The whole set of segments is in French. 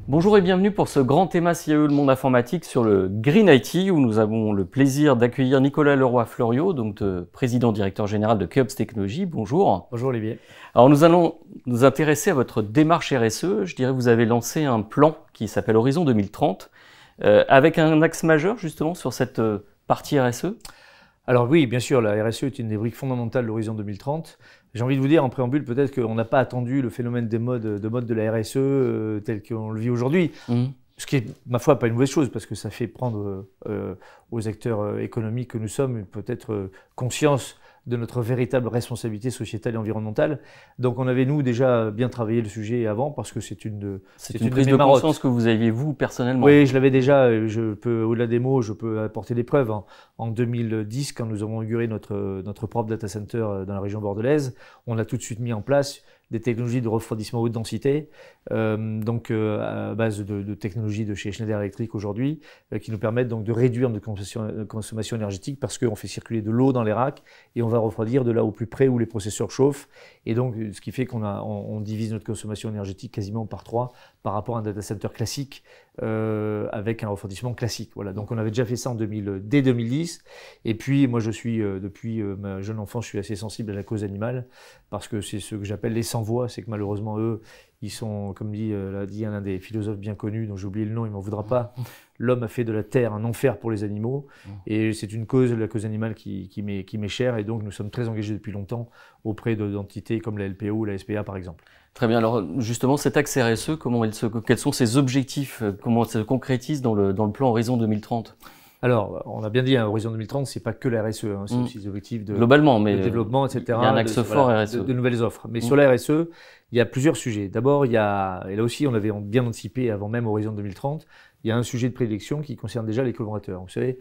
Bonjour et bienvenue pour ce grand thème CIE Le Monde Informatique sur le Green IT où nous avons le plaisir d'accueillir Nicolas Leroy-Fleuriot, donc président directeur général de Keops Technologies. Bonjour. Bonjour Olivier. Alors nous allons nous intéresser à votre démarche RSE. Je dirais que vous avez lancé un plan qui s'appelle Horizon 2030 avec un axe majeur justement sur cette partie RSE. Alors oui, bien sûr, la RSE est une des briques fondamentales de l'Horizon 2030. J'ai envie de vous dire en préambule peut-être qu'on n'a pas attendu le phénomène de mode de la RSE tel qu'on le vit aujourd'hui. Ce qui est, ma foi, pas une mauvaise chose parce que ça fait prendre aux acteurs économiques que nous sommes peut-être conscience de notre véritable responsabilité sociétale et environnementale. Donc on avait nous déjà bien travaillé le sujet avant parce que c'est une prise de conscience que vous aviez vous personnellement. Oui, je l'avais déjà. Au-delà des mots, je peux apporter des preuves. En 2010, quand nous avons inauguré notre propre data center dans la région bordelaise, on a tout de suite mis en place des technologies de refroidissement haute densité, à base de technologies de chez Schneider Electric aujourd'hui, qui nous permettent donc de réduire notre consommation énergétique parce qu'on fait circuler de l'eau dans les racks et on va refroidir de là au plus près où les processeurs chauffent. Et donc, ce qui fait qu'on divise notre consommation énergétique quasiment par 3 par rapport à un data center classique avec un refroidissement classique. Voilà. Donc, on avait déjà fait ça dès 2010. Et puis, moi, je suis, depuis ma jeune enfance, je suis assez sensible à la cause animale parce que c'est ce que j'appelle les sans-voix. C'est que malheureusement, eux, ils sont, comme l'a dit un des philosophes bien connus, dont j'ai oublié le nom, il m'en voudra pas. L'homme a fait de la terre un enfer pour les animaux, et c'est une cause, la cause animale, qui m'est chère, et donc nous sommes très engagés depuis longtemps auprès d'entités comme la LPO ou la SPA par exemple. Très bien. Alors justement, cet axe RSE, quels sont ses objectifs, comment ça se concrétise dans le plan Horizon 2030? Alors, on a bien dit, Horizon 2030, c'est pas que la RSE, c'est aussi des objectifs de développement, etc. Il y a un axe fort RSE. De nouvelles offres. Mais sur la RSE, il y a plusieurs sujets. D'abord, et là aussi, on avait bien anticipé avant même Horizon 2030, il y a un sujet de prédilection qui concerne déjà les collaborateurs. Vous savez,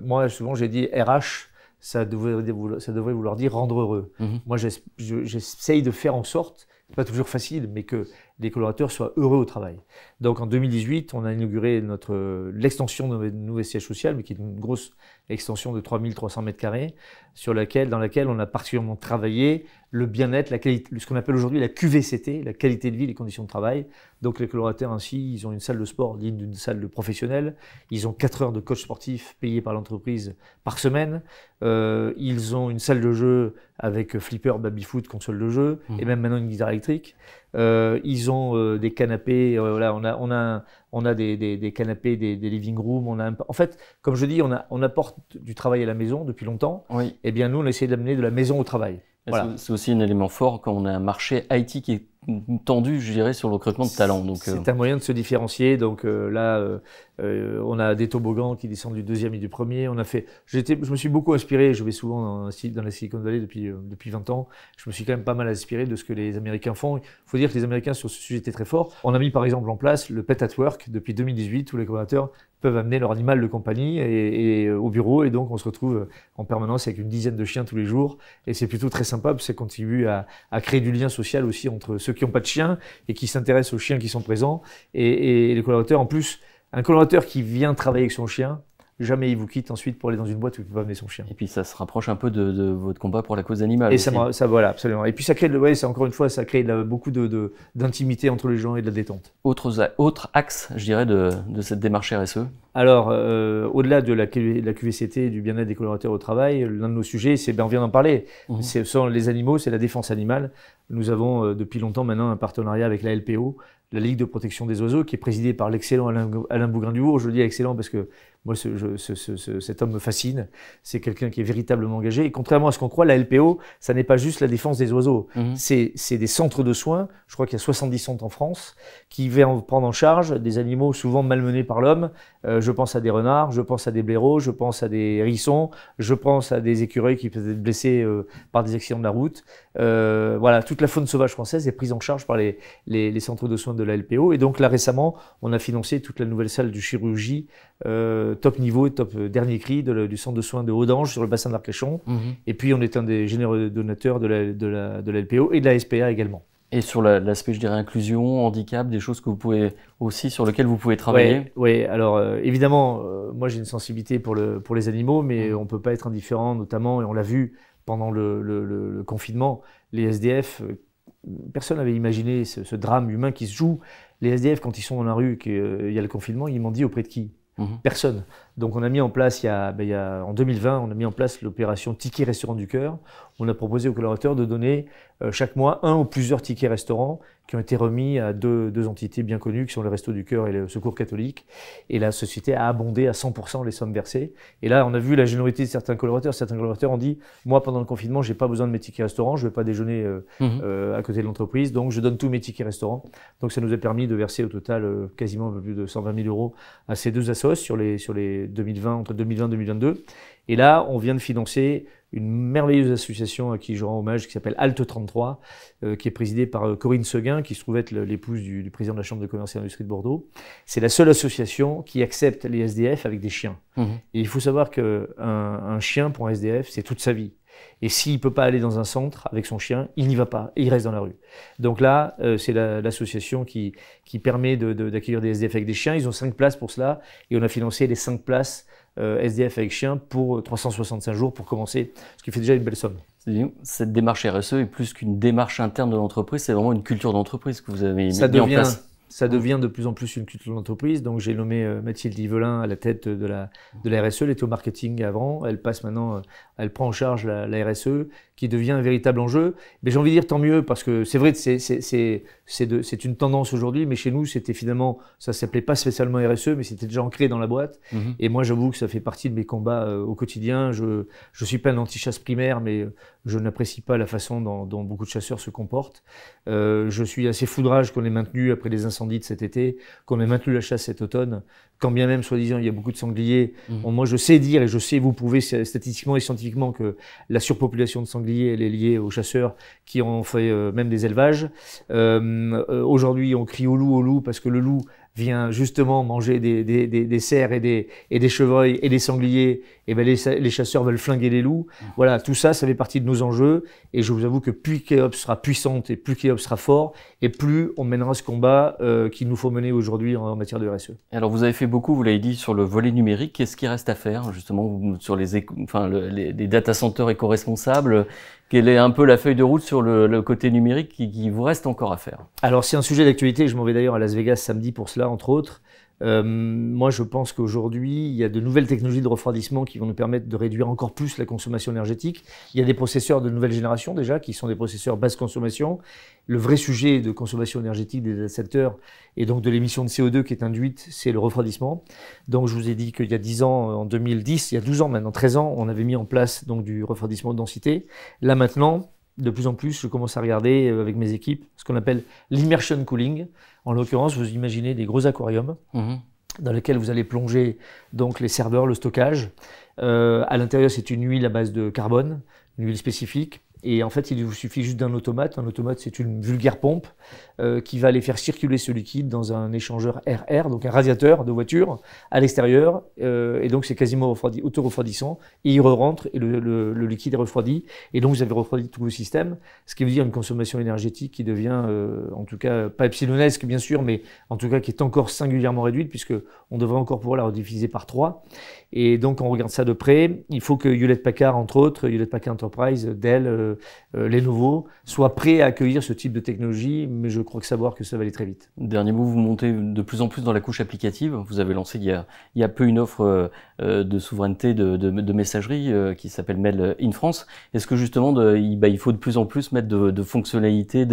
moi, souvent, j'ai dit RH, ça devrait vouloir dire rendre heureux. Moi, j'essaye de faire en sorte, c'est pas toujours facile, mais que les collaborateurs soient heureux au travail. Donc en 2018, on a inauguré l'extension de notre nouveau siège social, mais qui est une grosse extension de 3300 m², dans laquelle on a particulièrement travaillé le bien-être, la qualité, ce qu'on appelle aujourd'hui la QVCT, la qualité de vie, les conditions de travail. Donc les collaborateurs ainsi, ils ont une salle de sport digne d'une salle de professionnel, ils ont 4 heures de coach sportif payé par l'entreprise par semaine, ils ont une salle de jeu avec flipper, baby-foot, console de jeu, et même maintenant une guitare électrique. Ils ont des canapés, voilà, on a des canapés, des living rooms. En fait, comme je dis, on apporte du travail à la maison depuis longtemps. Oui. Et bien nous, on essaie d'amener de la maison au travail. Voilà. C'est aussi un élément fort quand on a un marché IT qui est tendu, je dirais, sur le recrutement de talents. C'est un moyen de se différencier. Donc on a des toboggans qui descendent du deuxième et du premier. Je me suis beaucoup inspiré. Je vais souvent dans la Silicon Valley depuis 20 ans. Je me suis quand même pas mal inspiré de ce que les Américains font. Il faut dire que les Américains sur ce sujet étaient très forts. On a mis par exemple en place le Pet at Work depuis 2018 où les collaborateurs peuvent amener leur animal de compagnie et au bureau, et donc on se retrouve en permanence avec une dizaine de chiens tous les jours, et c'est plutôt très sympa parce que ça contribue à créer du lien social aussi entre ceux qui n'ont pas de chiens et qui s'intéressent aux chiens qui sont présents et les collaborateurs. En plus, un collaborateur qui vient travailler avec son chien, jamais il vous quitte ensuite pour aller dans une boîte où il ne peut pas amener son chien. Et puis ça se rapproche un peu de votre combat pour la cause animale. Et ça voilà, absolument. Et puis ça crée, encore une fois, ça crée beaucoup d'intimité entre les gens et de la détente. Autre axe, je dirais, de cette démarche RSE. Alors, au-delà de la QVCT, du bien-être des collaborateurs au travail, l'un de nos sujets, on vient d'en parler, ce sont les animaux, c'est la défense animale. Nous avons depuis longtemps maintenant un partenariat avec la LPO, la Ligue de protection des oiseaux, qui est présidée par l'excellent Alain Bougrain-Dufour. Je le dis excellent parce que moi, cet homme me fascine. C'est quelqu'un qui est véritablement engagé. Et contrairement à ce qu'on croit, la LPO, ça n'est pas juste la défense des oiseaux. C'est des centres de soins. Je crois qu'il y a 70 centres en France qui vont prendre en charge des animaux souvent malmenés par l'homme. Je pense à des renards, je pense à des blaireaux, je pense à des hérissons, je pense à des écureuils qui peuvent être blessés par des accidents de la route. Voilà, toute la faune sauvage française est prise en charge par les centres de soins de la LPO. Et donc là, récemment, on a financé toute la nouvelle salle de chirurgie top niveau et top dernier cri du centre de soins de Haudange sur le bassin d'Arcachon. Et puis, on est un des généreux donateurs de la LPO et de la SPA également. Et sur l'aspect, je dirais, inclusion, handicap, des choses sur lesquelles vous pouvez travailler. Oui. Alors évidemment, moi j'ai une sensibilité pour les animaux, mais on ne peut pas être indifférent, notamment, et on l'a vu pendant le confinement, les SDF personne n'avait imaginé ce drame humain qui se joue. Les SDF, quand ils sont dans la rue, qu'il y a le confinement, ils m'ont dit auprès de qui? Personne. Donc on a mis en place, en 2020, on a mis en place l'opération Ticket Restaurant du Cœur. On a proposé aux collaborateurs de donner chaque mois un ou plusieurs tickets restaurants qui ont été remis à deux entités bien connues qui sont le Resto du Cœur et le Secours catholique. Et la société a abondé à 100% les sommes versées. Et là, on a vu la générosité de certains collaborateurs. Certains collaborateurs ont dit, moi, pendant le confinement, j'ai pas besoin de mes tickets restaurants, je vais pas déjeuner à côté de l'entreprise, donc je donne tous mes tickets restaurants. Donc ça nous a permis de verser au total quasiment un peu plus de 120 000 euros à ces deux assos sur les 2020, entre 2020 et 2022. Et là, on vient de financer une merveilleuse association à qui je rends hommage, qui s'appelle Halte 33, qui est présidée par Corinne Seguin, qui se trouve être l'épouse du président de la Chambre de commerce et d'industrie de Bordeaux. C'est la seule association qui accepte les SDF avec des chiens. Et il faut savoir qu'un chien, pour un SDF, c'est toute sa vie. Et s'il ne peut pas aller dans un centre avec son chien, il n'y va pas et il reste dans la rue. Donc là, c'est l'association qui permet d'accueillir des SDF avec des chiens. Ils ont 5 places pour cela et on a financé les 5 places SDF avec chien pour 365 jours pour commencer, ce qui fait déjà une belle somme. Cette démarche RSE est plus qu'une démarche interne de l'entreprise, c'est vraiment une culture d'entreprise que vous avez mis en place. Ça devient de plus en plus une culture d'entreprise. Donc j'ai nommé Mathilde Yvelin à la tête de la RSE, elle était au marketing avant. Elle passe maintenant, elle prend en charge la RSE, qui devient un véritable enjeu. Mais j'ai envie de dire tant mieux, parce que c'est vrai que c'est une tendance aujourd'hui, mais chez nous, c'était finalement, ça s'appelait pas spécialement RSE, mais c'était déjà ancré dans la boîte. Et moi, j'avoue que ça fait partie de mes combats au quotidien. Je suis pas un anti-chasse primaire, mais je n'apprécie pas la façon dont beaucoup de chasseurs se comportent. Je suis assez foudrage qu'on ait maintenu, après les incendies de cet été, qu'on ait maintenu la chasse cet automne, quand bien même, soi-disant, il y a beaucoup de sangliers. Bon, moi, je sais dire, et je sais vous prouver statistiquement et scientifiquement que la surpopulation de sangliers, elle est liée aux chasseurs qui ont fait même des élevages. Aujourd'hui, on crie au loup, parce que le loup vient justement manger des cerfs et des chevreuils et des sangliers, et ben les chasseurs veulent flinguer les loups. Voilà, tout ça, ça fait partie de nos enjeux, et je vous avoue que plus Keops sera puissante et plus Keops sera fort, et plus on mènera ce combat qu'il nous faut mener aujourd'hui en matière de RSE. Alors vous avez fait beaucoup, vous l'avez dit, sur le volet numérique. Qu'est-ce qui reste à faire justement sur les data centers éco-responsables? Quelle est un peu la feuille de route sur le côté numérique qui vous reste encore à faire? Alors c'est un sujet d'actualité, je m'en vais d'ailleurs à Las Vegas samedi pour cela, entre autres. Moi, je pense qu'aujourd'hui, il y a de nouvelles technologies de refroidissement qui vont nous permettre de réduire encore plus la consommation énergétique. Il y a des processeurs de nouvelle génération déjà, qui sont des processeurs basse consommation. Le vrai sujet de consommation énergétique des data centers et donc de l'émission de CO2 qui est induite, c'est le refroidissement. Donc, je vous ai dit qu'il y a 10 ans, en 2010, il y a 12 ans maintenant, 13 ans, on avait mis en place donc du refroidissement de densité. Là maintenant, de plus en plus, je commence à regarder avec mes équipes ce qu'on appelle l'immersion cooling. En l'occurrence, vous imaginez des gros aquariums dans lesquels vous allez plonger donc les serveurs, le stockage. À l'intérieur, c'est une huile à base de carbone, une huile spécifique. Et en fait, il vous suffit juste d'un automate. Un automate, c'est une vulgaire pompe qui va aller faire circuler ce liquide dans un échangeur RR, donc un radiateur de voiture, à l'extérieur. Et donc, c'est quasiment auto-refroidissant. Et il re-rentre et le liquide est refroidi. Et donc, vous avez refroidi tout vos systèmes. Ce qui veut dire une consommation énergétique qui devient, en tout cas, pas epsilonesque, bien sûr, mais en tout cas qui est encore singulièrement réduite, puisque on devrait encore pouvoir la rediviser par 3. Et donc, on regarde ça de près. Il faut que Hewlett-Packard, entre autres, Hewlett-Packard Enterprise, Dell, Lenovo, soient prêts à accueillir ce type de technologie, mais je crois savoir que ça va aller très vite. Dernier mot, vous montez de plus en plus dans la couche applicative. Vous avez lancé il y a peu une offre de souveraineté de messagerie qui s'appelle Mail in France. Est-ce que justement, il faut de plus en plus mettre de fonctionnalités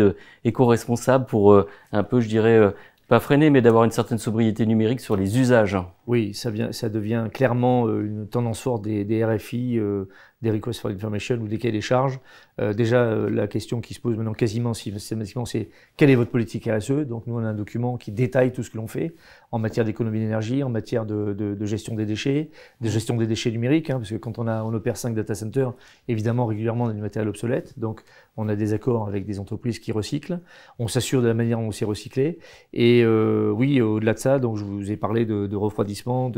éco-responsables pour un peu, je dirais, pas freiner, mais d'avoir une certaine sobriété numérique sur les usages? Oui, ça devient clairement une tendance forte des RFI, des Requests for Information ou des cahiers des charges. Déjà, la question qui se pose maintenant quasiment systématiquement, c'est quelle est votre politique RSE? Donc nous, on a un document qui détaille tout ce que l'on fait en matière d'économie d'énergie, en matière de gestion des déchets, de gestion des déchets numériques, parce que quand on opère 5 data centers, évidemment, régulièrement, on a du matériel obsolète. Donc, on a des accords avec des entreprises qui recyclent. On s'assure de la manière dont c'est recyclé. Et oui, au-delà de ça, donc je vous ai parlé de refroidissement refroidissement,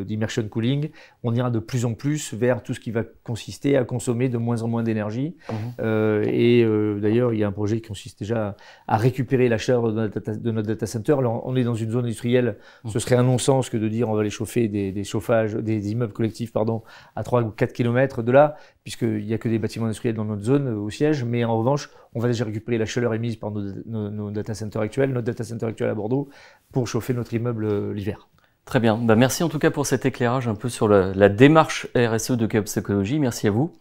d'immersion cooling. On ira de plus en plus vers tout ce qui va consister à consommer de moins en moins d'énergie. D'ailleurs, il y a un projet qui consiste déjà à récupérer la chaleur de notre data center. Alors, on est dans une zone industrielle. Ce serait un non-sens que de dire on va aller chauffer des immeubles collectifs à 3 ou 4 km de là, puisqu'il n'y a que des bâtiments industriels dans notre zone au siège. Mais en revanche, on va déjà récupérer la chaleur émise par nos data centers actuels, notre data center actuel à Bordeaux, pour chauffer notre immeuble l'hiver. Très bien. Merci en tout cas pour cet éclairage un peu sur la démarche RSE de Keops Écologie. Merci à vous.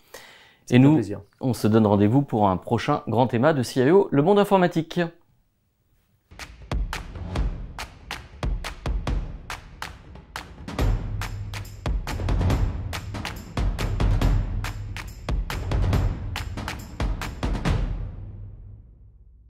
Et nous, on se donne rendez-vous pour un prochain grand thème de CIO, le monde informatique.